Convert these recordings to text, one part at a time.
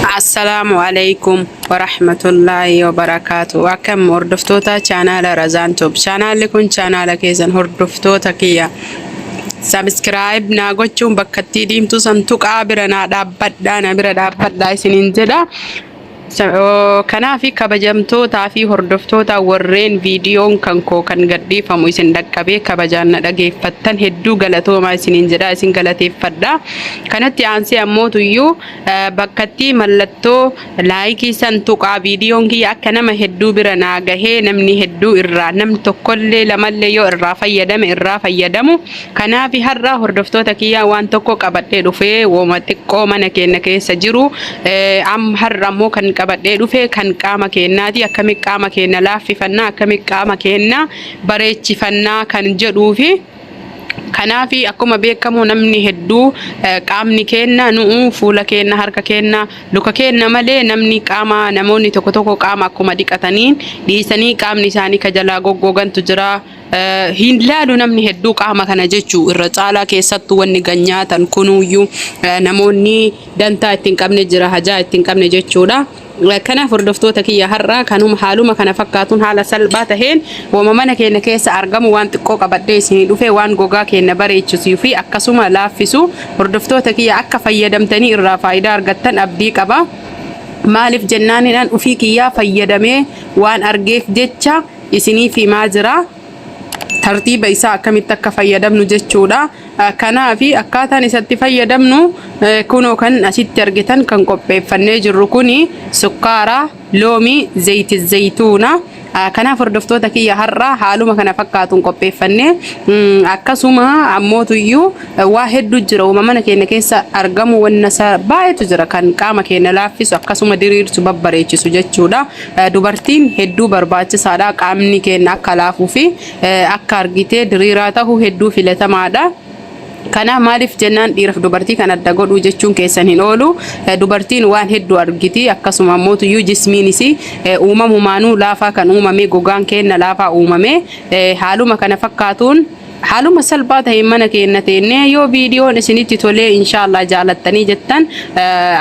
Assalamu alaikum wa rahmatullahi wa barakatuh. Akkam hordoftoota chaanaala Razaan Tube. Chaanaalli kun chaanaala keessan hordoftoota kiyya. Subscribe naa gochuun bakka itti diimtuu san tuqaa bira naa dhaabbadhaa na bira dhaabbadhaa isiniin jedha. Kanaafi kabajamtootaa fi hordoftoota warreen viidiyoon kan koo kan gadhiifamu isin dhaqqabee kabajaan na dhageeffattan hedduu galatoomaa isiniin jedha isin galateeffadha. Kanatti aansee ammootuyyuu bakkatti mallattoo laayikii san tuqaa viidiyoon kiyya akka nama hedduu bira naa gahee namni hedduu irraa namni tokkollee lamallee yoo irraa fayyadame irraa fayyadamu. Kanaafi har'a hordoftoota kiyya waan tokko qabadhee dhufee wooma xiqqoo mana keenya keessa jiru har'a ammoo kan qabadhee dhufee kan qaama keenyaati akkami qaama keenya laaffifannaa akkami qaama keenya bareechifannaa kan jedhuufi kanaafi akkuma beekamu namni hedduu qaamni keenya nuu fuula keenya harka keenya luka keenya malee namni qaama namoonni tokko tokko qaama akkuma dhiqataniin dhiisanii qaamni isaanii kajalaa goggogantu jira. Hin laalu namni hedduu qaama kana jechuu irra caalaa keessattuu wanni ganyaatan kunuyyuu namoonni dantaa ittiin qabne jira hajaa ittiin qabne jechuudha. Kanaaf hordoftoota kiyya har'a kanuma haaluma kana fakkaatuun haala salphaa taheen wooma mana keenya keessa argamu waan xiqqoo qabadhee isinii dhufe waan gogaa keenya bareechisuu fi akkasuma laaffisu hordoftoota kiyya akka fayyadamtanii irraa faayidaa argattan abdii qaba. Maaliif jennaanidhaan ufii kiyyaa fayyadamee waan argeef jecha isinii fi maa jira tartiiba isaa akkamitti akka fayyadamnu jechuudha. Kanaafi akkaataan isatti fayyadamnu kunoo kan asitti argitan kan qopheeffannee jirru kuni sukkaara, loomii, zayti zaytuuna. Kanaaf hordoftoota kiyya har'a haaluma kana fakkaatuun qopheeffannee akkasuma ammootuyyuu waa hedduu jira mana keenya keessa argamu wanna baay'eetu jira kan qaama keenya laaffisu akkasuma diriirsu babbareechisu jechuudha. Dubartiin hedduu barbaachisaadha qaamni keenya akka laafuu fi akka argitee diriiraa ta'u hedduu filatamaadha. Kana maaliif jennaan dhiiraaf dubartii kan adda godhu jechuun keessan hin oolu. Dubartiin waan hedduu argiti akkasuma ammootuyyuu jismiinis uumamumaanuu laafaa kan uumame gogaan keenya laafaa uumame haaluma kana fakkaatuun haaluma salphaa ta'e mana keenya teennee yoo viidiyoon isinitti tolee inshallah jaalattanii jettan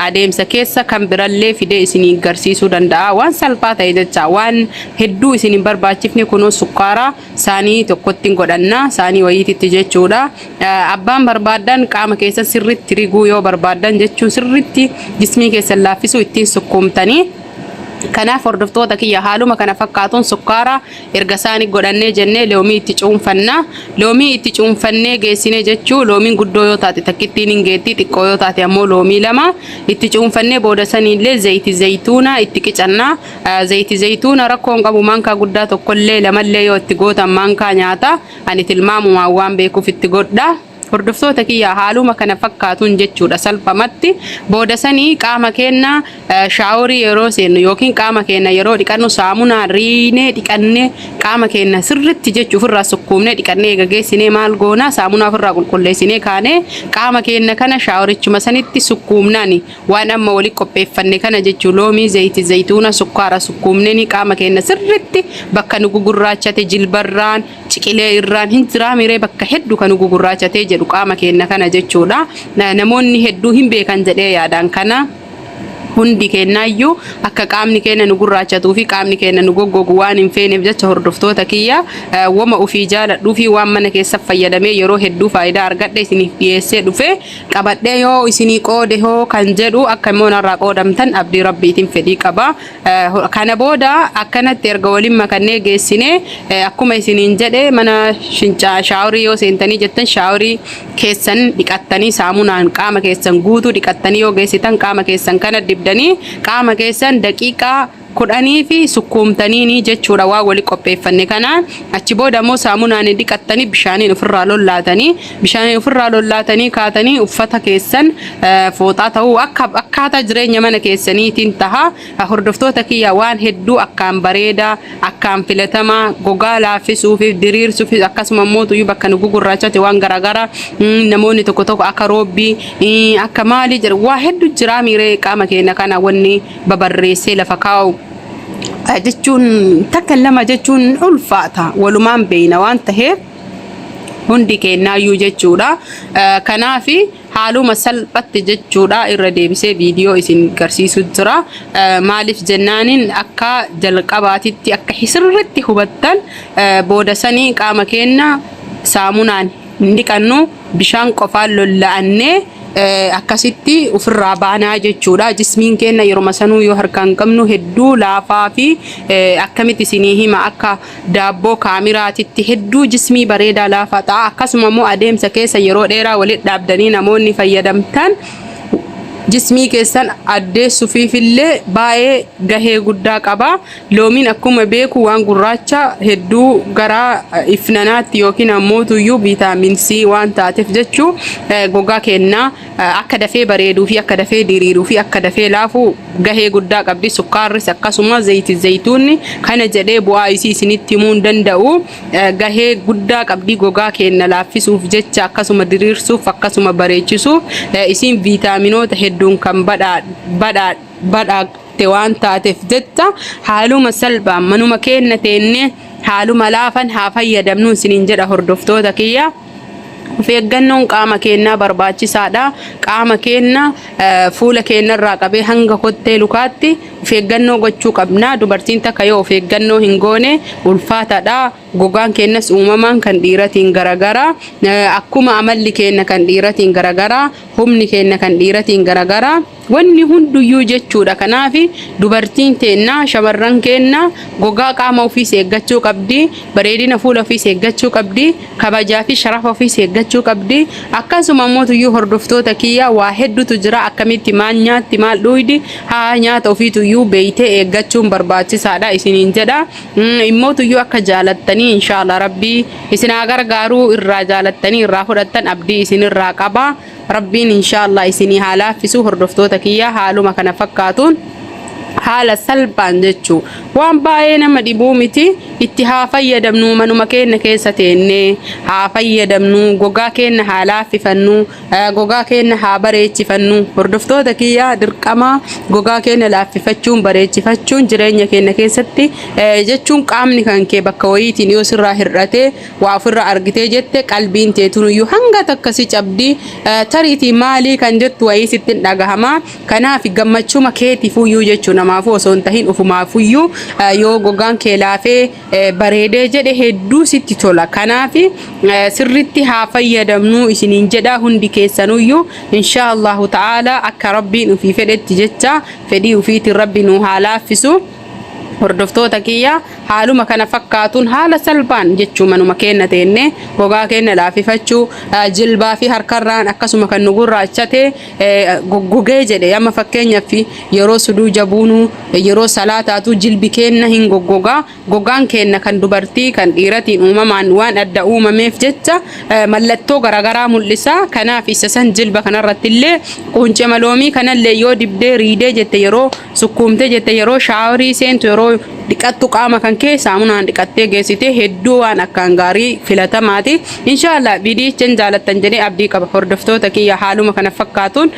adeemsa keessa kan birallee fidee isinii garsiisuu danda'a waan salphaa ta'e jecha waan hedduu isiniin barbaachifne kunoo sukkaara saanii tokkotti godhanna saanii wayiititti jechuudha. Abbaan barbaadan qaama keessa sirriitti riguu yoo barbaadan jechuun sirriitti jismii keessa laaffisuu ittiin sukkuumtanii. Kanaaf hordoftoota kiyya haaluma kana fakkaatuun sukkaara erga saanii godhannee jennee loomii itti cuunfanna. Loomii itti cuunfannee geessinee jechuu loomiin guddoo yoo taate takkittiin hin geetti xiqqoo yoo taate ammoo loomii lama itti cuunfannee booda saniillee zayti zaytuuna itti qicanna. Zayti zaytuuna rakkoon qabu maankaa guddaa tokkollee lamallee yoo itti gootan maankaa nyaata ani tilmaamumaan waan beekuuf itti godha. Hordoftoota kiyya haaluma kana fakkaatuun jechuudha salphamatti booda sanii qaama keenya shaaworii yeroo seennu yookiin qaama keenya yeroo dhiqannu saamunaan riinee dhiqannee qaama keenya sirriitti jechuuf irraa sukkuumnee dhiqannee eegageessinee maal goona saamunaa ofirraa qulqulleessinee kaanee qaama keenya kana shaaworichuma sanitti sukkuumnaan waan amma wali qopheeffanne kana jechuu loomii zayti zaytuuna sukkaara sukkuumnee qaama keenya sirriitti bakka nu gugurraachate jilbarraan ciqilee irraan hin jiraamire bakka hedduu kan nu gugurraachate jedhu qaama keenya kana jechuudha. Namoonni hedduu hin beekan jedhee yaadaan kana hundi keenyaayyuu akka qaamni keenya nu gurraachatuu fi qaamni keenya nu goggogu waan hin feeneef jecha hordoftoota kiyya wama ofii jaaladhuu fi waan mana keessa fayyadamee yeroo hedduu faayidaa argadhe isiniif dhiyeessee dhufe qabadhee yoo isinii qoode hoo kan jedhu akka immoo narraa qoodamtan abdii rabbiitiin fedhii qaba. Kana booda akkanatti erga waliin makannee geessinee akkuma isiniin jedhe mana shaaworii yoo seentanii jettan shaaworii keessan dhiqattanii saamunaan qaama keessan guutuu dhiqattanii yoo geessitan qaama keessan kana qaama keessan daqiiqaa kudhanii fi sukkuumtanii jechuudha waa wali qopheeffanne kana achi booda immoo saamunaan dhiqattanii bishaaniin ofirraa lollaatanii kaatanii uffata keessan fooxaa ta'uu akkaataa jireenya mana keessaniitiin taha. Hordoftoota kiyya waan hedduu akkaan bareedaa akkaan filatamaa gogaa laaffisuu fi diriirsuu fi akkasuma mootuyyuu bakka nu gugurraachate waan garaagara namoonni tokko tokko akka roobbii akka maalii jedhu waa hedduu jira miiree qaama keenya kana wanni babarreessee lafa kaa'u. Jechuun takka lama jechuun ulfaata walumaan beeyna waan taheef hundi kennaayyuu jechuudha. Kanaafi haaluma salphatti jechuudha irra deebisee viidiyoo isin garsiisu jira. Maaliif jennaaniin akka jalqabaatitti akka sirriitti hubattan booda sanii qaama keenya saamunaan dhiqannu bishaan qofaan lolla'annee akkasitti ofirraa baanaa jechuudha. Jismiin keenya yeroo sanuu yoo harkaan qabnu hedduu laafaa fi akkamitti isinii hima akka daabboo kaamiraatitti hedduu jismii bareedaa laafaa ta'a. Akkasuma immoo adeemsa keessa yeroo dheeraa walitti dhaabdanii namoonni fayyadamtan jismii keessan addeessuufillee baay'ee gahee guddaa qaba. Loomiin akkuma beeku waan gurraacha hedduu gara ifnanaatti yookiin ammoo tuyyuu viitaamin C waan taateef jechuu gogaa keenya akka dafee bareeduu fi akka dafee diriiruu fi akka dafee laafuu gahee guddaa qabdi. Sukkaarris akkasuma zayituunni kana jedhee bu'aa isii isinitti himuu hin danda'u. Gahee guddaa qabdi gogaa keenya laaffisuuf jecha akkasuma diriirsuuf akkasuma bareechisuuf isiin viitaaminoota hedduun kan badhaate waan taateef jecha haaluma salphaan manuma keenya teennee haaluma laafan haa fayyadamnu isiniin jedha hordoftoota kiyya. Of eeggannoon qaama keenyaa barbaachisaadha. Qaama keenya fuula keenyarraa qabee hanga kottee lukaatti of eeggannoo gochuu qabna. Dubartiin takka yoo of eeggannoo hin goone ulfaataadha. Gogaan keenyas uumamaan kan dhiiratiin garagara. Akkuma amalli keenya kan dhiiratiin garagara, humni keenya kan dhiiratiin garagara. Wanni hunduyyuu jechuudha. Kanaaf dubartiin teenya shamarran keenya gogaa qaama ofii eeggachuu qabdi, bareedina fuula ofii eeggachuu qabdi, kabajaa fi sharafa ofii eeggachuu qabdi. Akkasuma immoo tuyyuu hordoftoota kiyya waa hedduutu jira. Akkamitti maal nyaatti maal dhuudi haa nyaata ofii tuyyuu beeytee eeggachuun barbaachisaadha isiniin jedha. Immoo tuyyuu akka jaalattanii inshallah rabbii isin gargaaruu irraa jaalattanii irraa fudhattan abdii isinirraa qaba. Rabbiin inshallah isinii haa laaffisu hordoftoota kiyya haaluma kana fakkaatuun haala salphaan jechuu waan baay'ee nama dhibuu miti. Itti haa fayyadamnu manuma keenya keessa teennee haa fayyadamnu, gogaa keenya haa laaffifannu, gogaa keenya haa bareechifannu. Hordoftoota kiyya dirqama gogaa keenya laaffifachuun bareechifachuun jireenya keenya keessatti jechuun qaamni kan kee bakka wayiitiin yoo sirraa hir'ate waa ofirraa argitee jette qalbiin teetunuyyuu hanga takkasi cabdi tariitii maalii kan jettu wayii sitti dhagahama. Kanaaf gammachuma keetiifuyyuu jechuu namaafuu osoo hin tahin ufumaafuyyuu yoo gogaan kee laafee bareedee jedhe hedduu sitti tola. Kanaaf sirritti haa fayyadamnu isiniin jedha hundi keessanuyyuu inshallah ta'ala akka rabbiin ufii fedhetti jecha fedhii ufiitiin rabbi nu haa laaffisu. Hordoftoota kiyya haaluma kana fakkaatuun haala salphaan jechuu manuma keenya teenne gogaa keenya laaffifachuu jilbaa fi harkarraan akkasuma kan nu gurraachate goggogee jedhe amma fakkeenyaaf yeroo suduu jabuunu yeroo salaataatu jilbi keenya hin goggogaa. Gogaan keenya kan dubartii kan dhiiratiin uumamaan waan adda uumameef jecha mallattoo garagaraa mul'isa. Kanaaf isa san jilba kanarratti illee quncee maloomii kanallee yoo dibdee riidee jette yeroo sukkuumtee jette yeroo shaaworii seentu yeroo dhiqattu qaama kan kee saamunaan dhiqattee geessite hedduu waan akkaan gaarii filatamaati. Inshallah viidiyichaan jaalattan jedhee abdii qaba hordoftoota kiyya haaluma kana fakkaatuun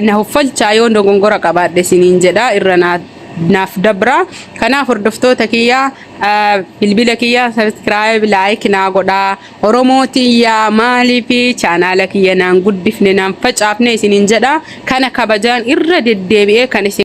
na huffalchaa yoo dogongora qabaadhe isiniin jedha irra naaf dabra. Kanaaf hordoftoota kiyya bilbila kiyya subscribe like naa godhaa. Oromootiyaa maalii fi chaanaala kiyya naan guddifne naan facaafne isiniin jedha. Kana kabajaan irra deddeebi'ee kan isin